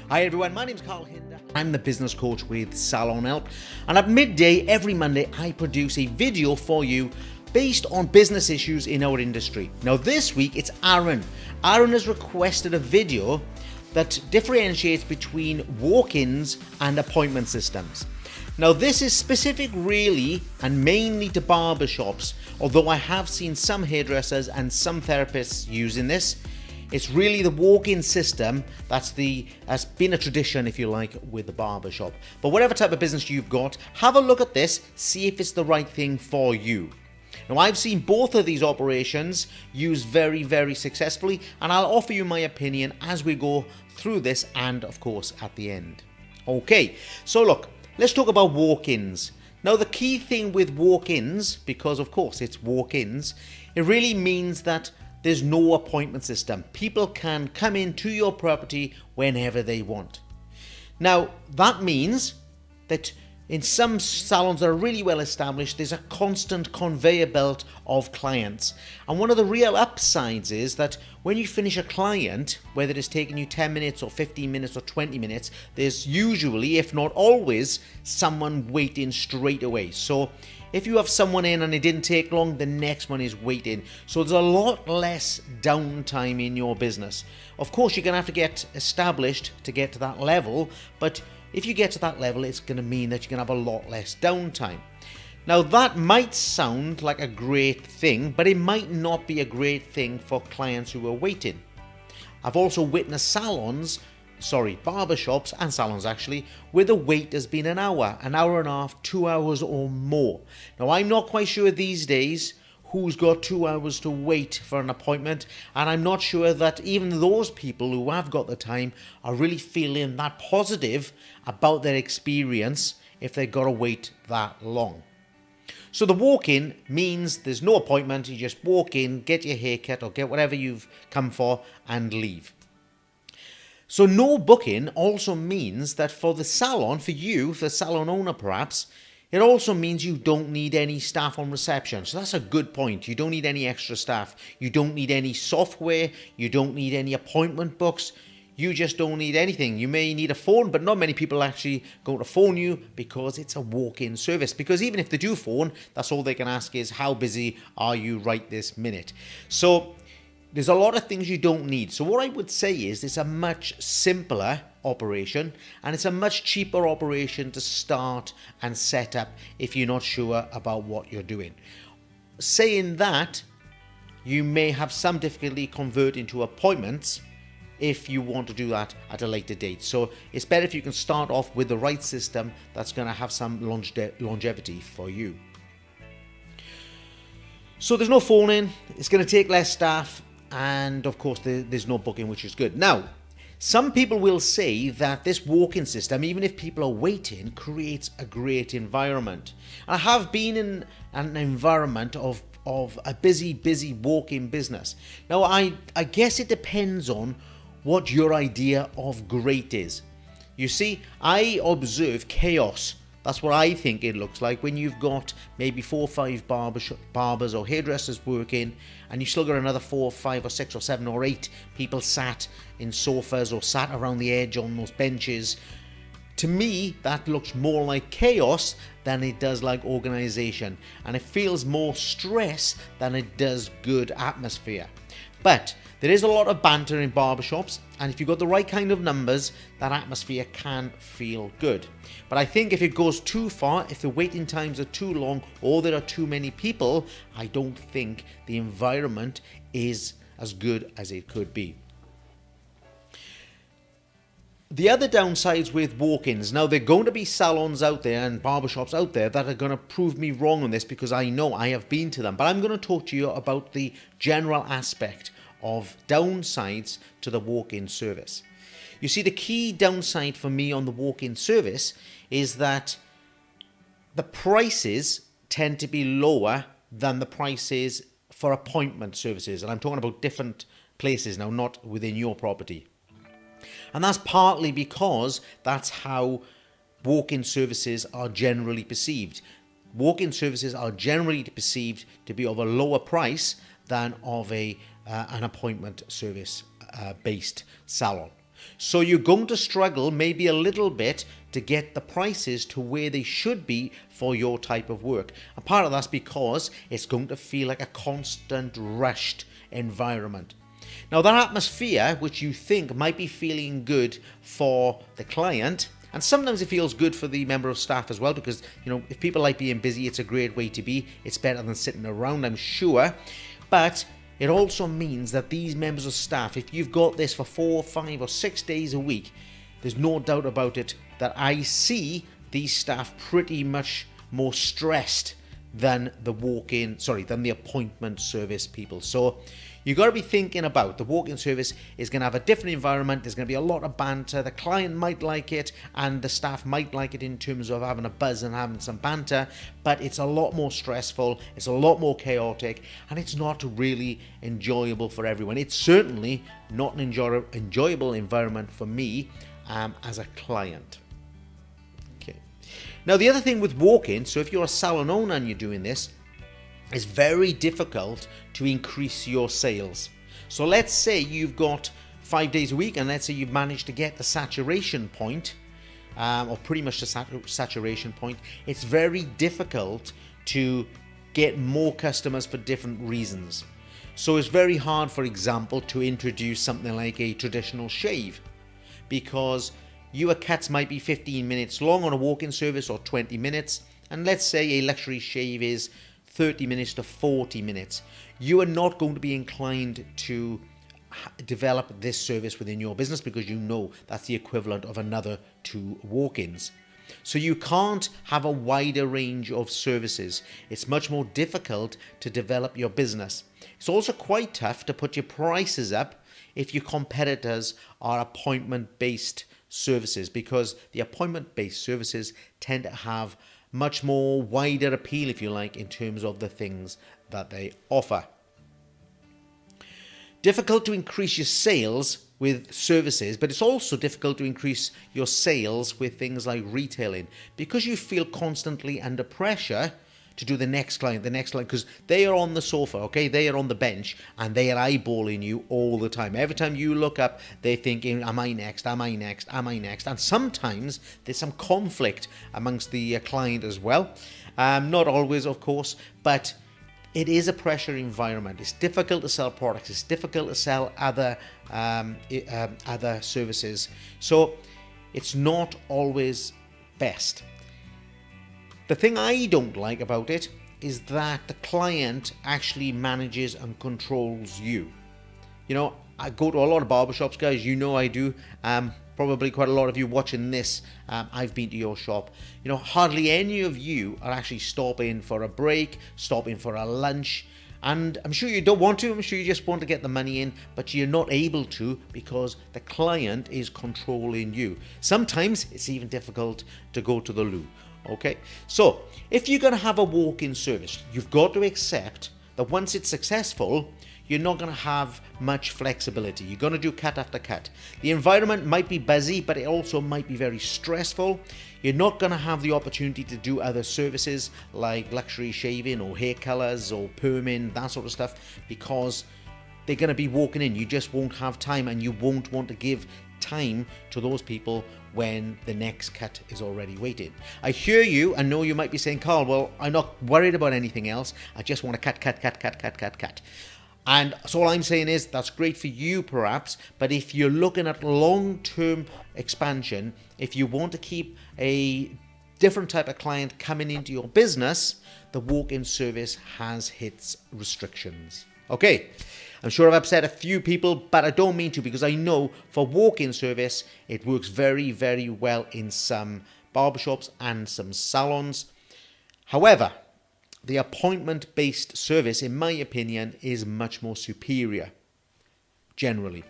Hi everyone, my name's Carl Hinder. I'm the business coach with Salon Help, and at midday every Monday I produce a video for you based on business issues in our industry. Now this week it's Aaron. Aaron has requested a video that differentiates between walk-ins and appointment systems. Now this is specific really and mainly to barbershops, although I have seen some hairdressers and some therapists using this. It's really the walk-in system that's been a tradition, if you like, with the barbershop. But whatever type of business you've got, have a look at this, see if it's the right thing for you. Now I've seen both of these operations used very, very successfully, and I'll offer you my opinion as we go through this and of course at the end. Okay, so look, let's talk about walk-ins. Now the key thing with walk-ins, because of course it's walk-ins, it really means that there's no appointment system. People can come into your property whenever they want. Now that means that in some salons that are really well established, there's a constant conveyor belt of clients. And one of the real upsides is that when you finish a client, whether it's taking you 10 minutes or 15 minutes or 20 minutes, there's usually, if not always, someone waiting straight away. So if you have someone in and it didn't take long, the next one is waiting. So there's a lot less downtime in your business. Of course, you're going to have to get established to get to that level, but if you get to that level, it's going to mean that you're going to have a lot less downtime. Now that might sound like a great thing, but it might not be a great thing for clients who are waiting. I've also witnessed barbershops and salons actually, where the wait has been an hour and a half, 2 hours or more. Now I'm not quite sure these days who's got 2 hours to wait for an appointment, and I'm not sure that even those people who have got the time are really feeling that positive about their experience if they've got to wait that long. So the walk-in means there's no appointment, you just walk in, get your haircut or get whatever you've come for and leave. So no booking also means that for the salon, for you, the salon owner perhaps, it also means you don't need any staff on reception. So that's a good point. You don't need any extra staff. You don't need any software. You don't need any appointment books. You just don't need anything. You may need a phone, but not many people actually going to phone you because it's a walk-in service. Because even if they do phone, that's all they can ask is, how busy are you right this minute? So there's a lot of things you don't need. So what I would say is it's a much simpler operation, and it's a much cheaper operation to start and set up if you're not sure about what you're doing. Saying that, you may have some difficulty converting to appointments if you want to do that at a later date. So it's better if you can start off with the right system that's going to have some longevity for you. So there's no phoning, it's going to take less staff, and of course there's no booking, which is good. Now, some people will say that this walk-in system, even if people are waiting, creates a great environment. I have been in an environment of a busy walk-in business. Now, I guess it depends on what your idea of great is. You see, I observe chaos. That's what I think it looks like when you've got maybe 4 or 5 barbers or hairdressers working, and you've still got another 4 or 5 or 6 or 7 or 8 people sat in sofas or sat around the edge on those benches. To me, that looks more like chaos than it does like organization, and it feels more stress than it does good atmosphere. But there is a lot of banter in barbershops, and if you've got the right kind of numbers, that atmosphere can feel good. But I think if it goes too far, if the waiting times are too long or there are too many people, I don't think the environment is as good as it could be. The other downsides with walk-ins, now there are going to be salons out there and barbershops out there that are going to prove me wrong on this, because I know I have been to them, but I'm going to talk to you about the general aspect of downsides to the walk-in service. You see, the key downside for me on the walk-in service is that the prices tend to be lower than the prices for appointment services, and I'm talking about different places now, not within your property. And that's partly because that's how walk-in services are generally perceived. Walk-in services are generally perceived to be of a lower price than of an appointment service based salon. So you're going to struggle maybe a little bit to get the prices to where they should be for your type of work. And part of that's because it's going to feel like a constant rushed environment. Now that atmosphere, which you think might be feeling good for the client, and sometimes it feels good for the member of staff as well, because if people like being busy, it's a great way to be. It's better than sitting around, I'm sure. But it also means that these members of staff, if you've got this for 4, 5 or 6 days a week, there's no doubt about it that I see these staff pretty much more stressed than the appointment service people. So you've got to be thinking about the walk-in service is going to have a different environment. There's going to be a lot of banter. The client might like it and the staff might like it in terms of having a buzz and having some banter, but it's a lot more stressful. It's a lot more chaotic, and it's not really enjoyable for everyone. It's certainly not an enjoyable environment for me as a client. Now, the other thing with walk-in, so if you're a salon owner and you're doing this, it's very difficult to increase your sales. So let's say you've got 5 days a week, and let's say you've managed to get the saturation point, or pretty much the saturation point. It's very difficult to get more customers for different reasons. So it's very hard, for example, to introduce something like a traditional shave, because your cuts might be 15 minutes long on a walk-in service or 20 minutes. And let's say a luxury shave is 30 minutes to 40 minutes. You are not going to be inclined to develop this service within your business, because that's the equivalent of another 2 walk-ins. So you can't have a wider range of services. It's much more difficult to develop your business. It's also quite tough to put your prices up if your competitors are appointment-based services, because the appointment-based services tend to have much more wider appeal, if you like, in terms of the things that they offer. Difficult to increase your sales with services, but it's also difficult to increase your sales with things like retailing, because you feel constantly under pressure to do the next client, because they are on the sofa, okay? They are on the bench, and they are eyeballing you all the time. Every time you look up, they're thinking, am I next? Am I next? Am I next? And sometimes there's some conflict amongst the client as well. Not always, of course, but it is a pressure environment. It's difficult to sell products. It's difficult to sell other services. So it's not always best. The thing I don't like about it is that the client actually manages and controls you. I go to a lot of barbershops, guys. I do. Probably quite a lot of you watching this, I've been to your shop. Hardly any of you are actually stopping for a break, stopping for a lunch. And I'm sure you don't want to. I'm sure you just want to get the money in, but you're not able to because the client is controlling you. Sometimes it's even difficult to go to the loo. Okay, so if you're going to have a walk-in service, you've got to accept that once it's successful, you're not going to have much flexibility. You're going to do cut after cut. The environment might be busy, but it also might be very stressful. You're not going to have the opportunity to do other services like luxury shaving or hair colors or perming, that sort of stuff, because they're going to be walking in. You just won't have time, and you won't want to give time to those people when the next cut is already waiting. I hear you. I know you might be saying, Carl, well, I'm not worried about anything else. I just want to cut. And so all I'm saying is that's great for you perhaps, but if you're looking at long-term expansion, if you want to keep a different type of client coming into your business, the walk-in service has its restrictions. Okay, I'm sure I've upset a few people, but I don't mean to, because I know for walk-in service, it works very, very well in some barbershops and some salons. However, the appointment-based service, in my opinion, is much more superior, generally.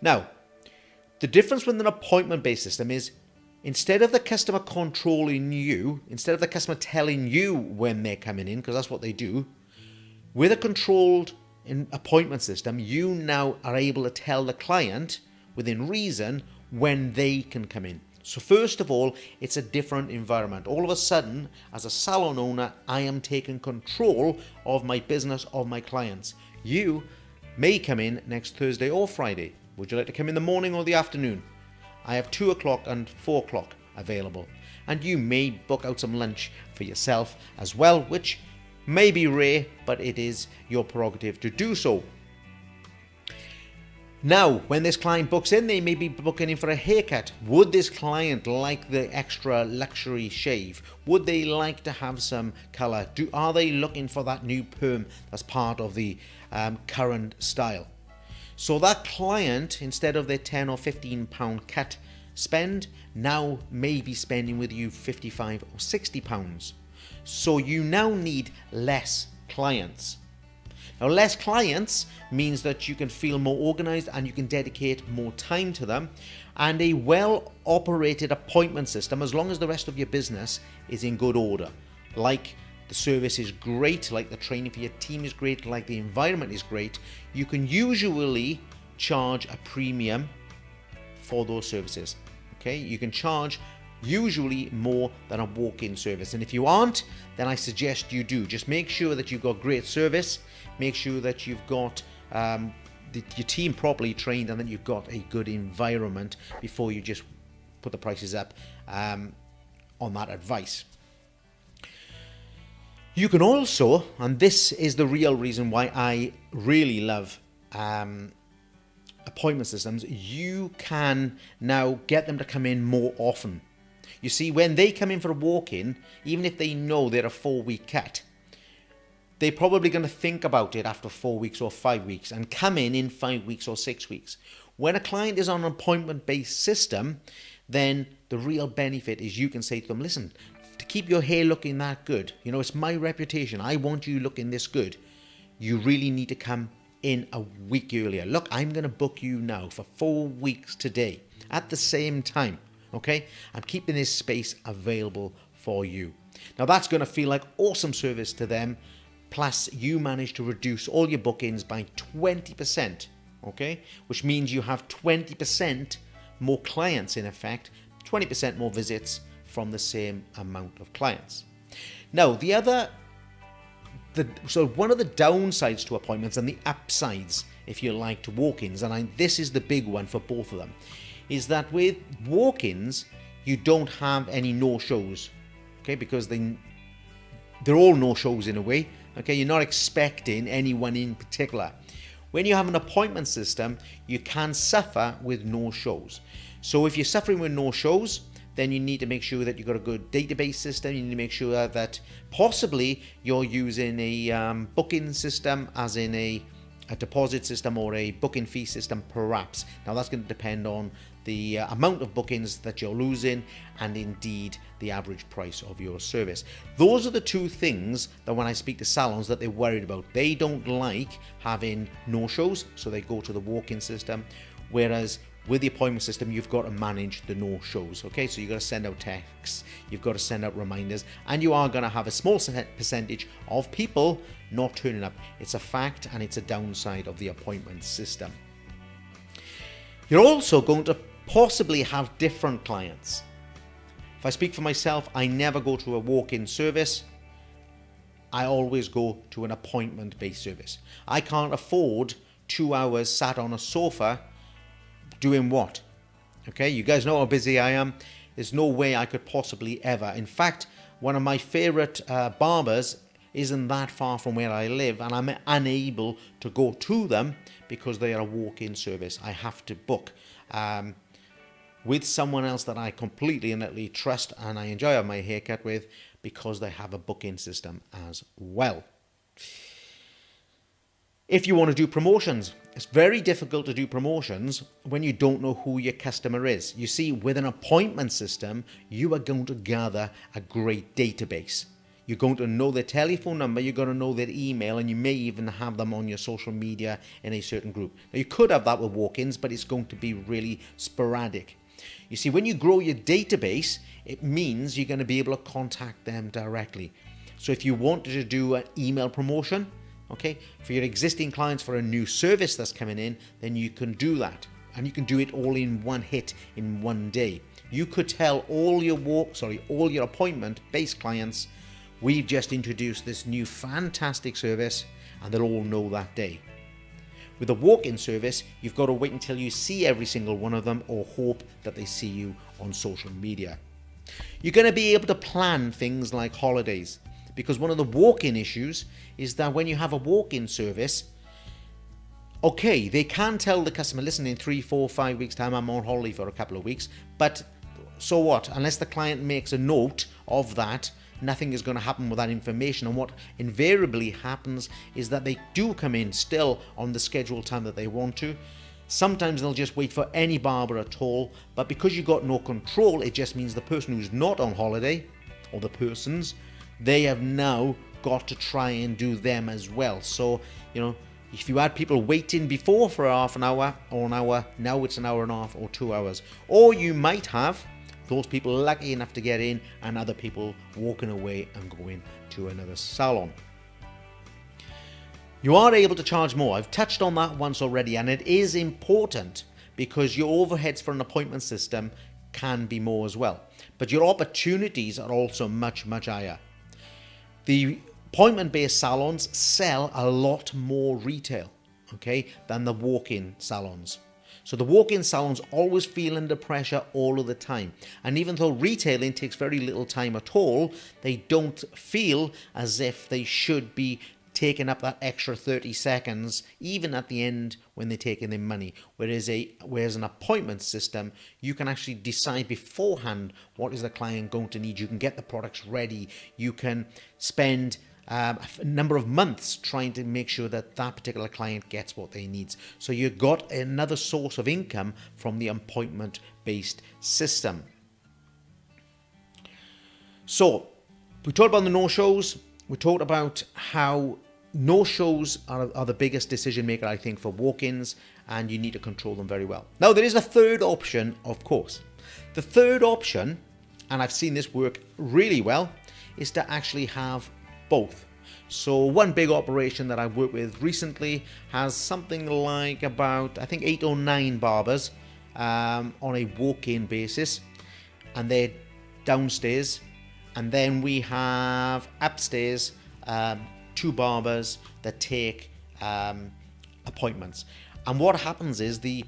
Now, the difference with an appointment-based system is instead of the customer controlling you, instead of the customer telling you when they're coming in, because that's what they do, with a controlled appointment system, you now are able to tell the client within reason when they can come in. So first of all, it's a different environment. All of a sudden, as a salon owner, I am taking control of my business, of my clients. You may come in next Thursday or Friday. Would you like to come in the morning or the afternoon? I have 2 o'clock and 4 o'clock available. And you may book out some lunch for yourself as well, which may be rare, but it is your prerogative to do so. Now, when this client books in, they may be booking in for a haircut. Would this client like the extra luxury shave? Would they like to have some colour? Are they looking for that new perm as part of the current style? So that client, instead of their £10 or £15 cut spend, now may be spending with you £55 or £60. So you now need less clients. Now, less clients means that you can feel more organized and you can dedicate more time to them. And a well-operated appointment system, as long as the rest of your business is in good order, like the service is great, like the training for your team is great, like the environment is great, you can usually charge a premium for those services. Okay, you can charge usually more than a walk-in service, and if you aren't, then I suggest you do. Just make sure that you've got great service, make sure that you've got your team properly trained, and that you've got a good environment before you just put the prices up on that advice. You can also, and this is the real reason why I really love appointment systems, you can now get them to come in more often. You see, when they come in for a walk-in, even if they know they're a 4-week cut, they're probably going to think about it after 4 weeks or 5 weeks and come in 5 weeks or 6 weeks. When a client is on an appointment-based system, then the real benefit is you can say to them, listen, to keep your hair looking that good, you know, it's my reputation, I want you looking this good, you really need to come in a week earlier. Look, I'm going to book you now for 4 weeks today at the same time. Okay, I'm keeping this space available for you. Now that's going to feel like awesome service to them. Plus you manage to reduce all your bookings by 20%. Okay, which means you have 20% more clients in effect, 20% more visits from the same amount of clients. Now so one of the downsides to appointments and the upsides, if you like, to walk-ins, and this is the big one for both of them, is that with walk-ins, you don't have any no-shows, okay, because they're all no-shows in a way, okay, you're not expecting anyone in particular. When you have an appointment system, you can suffer with no-shows. So if you're suffering with no-shows, then you need to make sure that you've got a good database system. You need to make sure that possibly you're using a booking system, as in a deposit system or a booking fee system perhaps. Now that's going to depend on the amount of bookings that you're losing and indeed the average price of your service. Those are the two things that when I speak to salons that they're worried about. They don't like having no-shows, so they go to the walk-in system, whereas with the appointment system, you've got to manage the no-shows, okay? So you've got to send out texts, you've got to send out reminders, and you are going to have a small percentage of people not turning up. It's a fact, and it's a downside of the appointment system. You're also going to possibly have different clients. If I speak for myself, I never go to a walk-in service. I always go to an appointment-based service. I can't afford 2 hours sat on a sofa doing what? Okay, you guys know how busy I am. There's no way I could possibly ever. In fact, one of my favorite barbers isn't that far from where I live, and I'm unable to go to them because they are a walk-in service. I have to book with someone else that I completely and utterly trust and I enjoy having my haircut with, because they have a booking system as well. If you want to do promotions, it's very difficult to do promotions when you don't know who your customer is. You see, with an appointment system, you are going to gather a great database. You're going to know their telephone number, you're going to know their email, and you may even have them on your social media in a certain group. Now, you could have that with walk-ins, but it's going to be really sporadic. You see, when you grow your database, it means you're going to be able to contact them directly. So if you wanted to do an email promotion, okay, for your existing clients for a new service that's coming in, then you can do that. And you can do it all in one hit in one day. You could tell all your appointment-based clients, we've just introduced this new fantastic service, and they'll all know that day. With a walk-in service, you've got to wait until you see every single one of them or hope that they see you on social media. You're going to be able to plan things like holidays, because one of the walk-in issues is that when you have a walk-in service, okay, they can tell the customer, listen, in 3, 4, 5 weeks time, I'm on holiday for a couple of weeks, but so what? Unless the client makes a note of that, nothing is going to happen with that information. And what invariably happens is that they do come in still on the scheduled time that they want to. Sometimes they'll just wait for any barber at all, but because you've got no control, it just means the person who's not on holiday, or the persons, they have now got to try and do them as well. So, if you had people waiting before for half an hour or an hour, now it's an hour and a half or 2 hours. Or you might have those people lucky enough to get in and other people walking away and going to another salon. You are able to charge more. I've touched on that once already, and it is important because your overheads for an appointment system can be more as well. But your opportunities are also much, much higher. The appointment-based salons sell a lot more retail, than the walk-in salons. So the walk-in salons always feel under pressure all of the time. And even though retailing takes very little time at all, they don't feel as if they should be taking up that extra 30 seconds, even at the end when they're taking their money. Whereas an appointment system, you can actually decide beforehand what is the client going to need. You can get the products ready. You can spend a number of months trying to make sure that that particular client gets what they need. So you've got another source of income from the appointment-based system. So we talked about the no-shows. We talked about how no-shows are the biggest decision maker, I think, for walk-ins, and you need to control them very well. Now, there is a third option, of course. The third option, and I've seen this work really well, is to actually have both. So one big operation that I've worked with recently has something like about, I think, 8 or 9 barbers on a walk-in basis, and they're downstairs. And then we have upstairs 2 barbers that take appointments. And what happens is the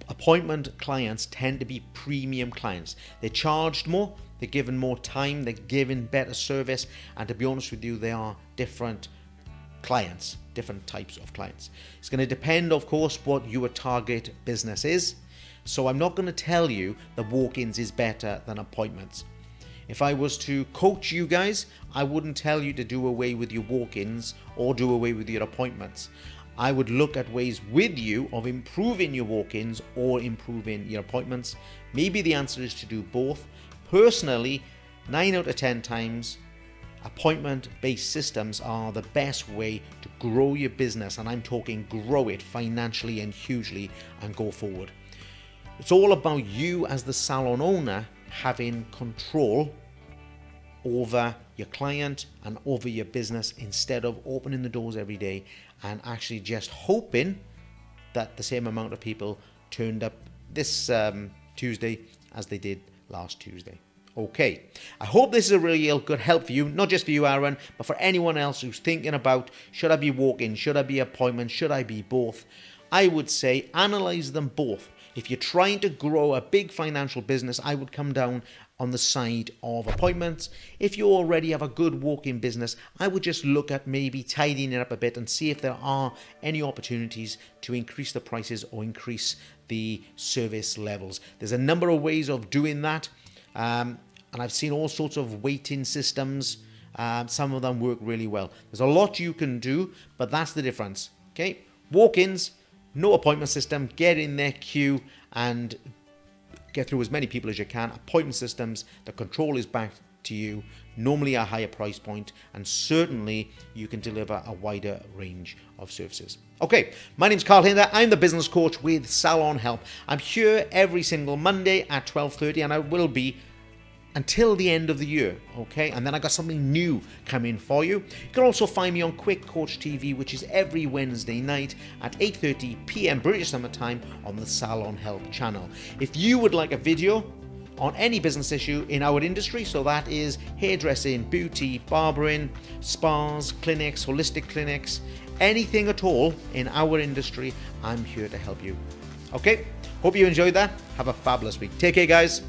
appointment clients tend to be premium clients. They're charged more, they're given more time, they're given better service, and to be honest with you, they are different clients, different types of clients. It's going to depend, of course, what your target business is. So I'm not going to tell you that walk-ins is better than appointments. If I was to coach you guys, I wouldn't tell you to do away with your walk-ins or do away with your appointments. I would look at ways with you of improving your walk-ins or improving your appointments. Maybe the answer is to do both. Personally, 9 out of 10 times, appointment-based systems are the best way to grow your business, and I'm talking grow it financially and hugely and go forward. It's all about you as the salon owner having control over your client and over your business instead of opening the doors every day and actually just hoping that the same amount of people turned up this Tuesday as they did last Tuesday. Okay, I hope this is a really good help for you, not just for you, Aaron, but for anyone else who's thinking about, should I be walk-in, should I be appointment, should I be both? I would say analyze them both. If you're trying to grow a big financial business, I would come down on the side of appointments. If you already have a good walk-in business, I would just look at maybe tidying it up a bit and see if there are any opportunities to increase the prices or increase the service levels. There's a number of ways of doing that, and I've seen all sorts of waiting systems. Some of them work really well. There's a lot you can do, but that's the difference. Okay, walk-ins, no appointment system, get in their queue and get through as many people as you can. Appointment systems, the control is back to you, normally a higher price point, and certainly you can deliver a wider range of services. Okay, my name's Carl Hinder. I'm the business coach with Salon Help. I'm here every single Monday at 12:30, and I will be until the end of the year, okay? And then I got something new coming for you. You can also find me on Quick Coach TV, which is every Wednesday night at 8:30 p.m. British Summer Time on the Salon Help channel. If you would like a video on any business issue in our industry. So that is hairdressing, beauty, barbering, spas, clinics, holistic clinics, anything at all in our industry. I'm here to help you. Okay, hope you enjoyed that. Have a fabulous week. Take care, guys.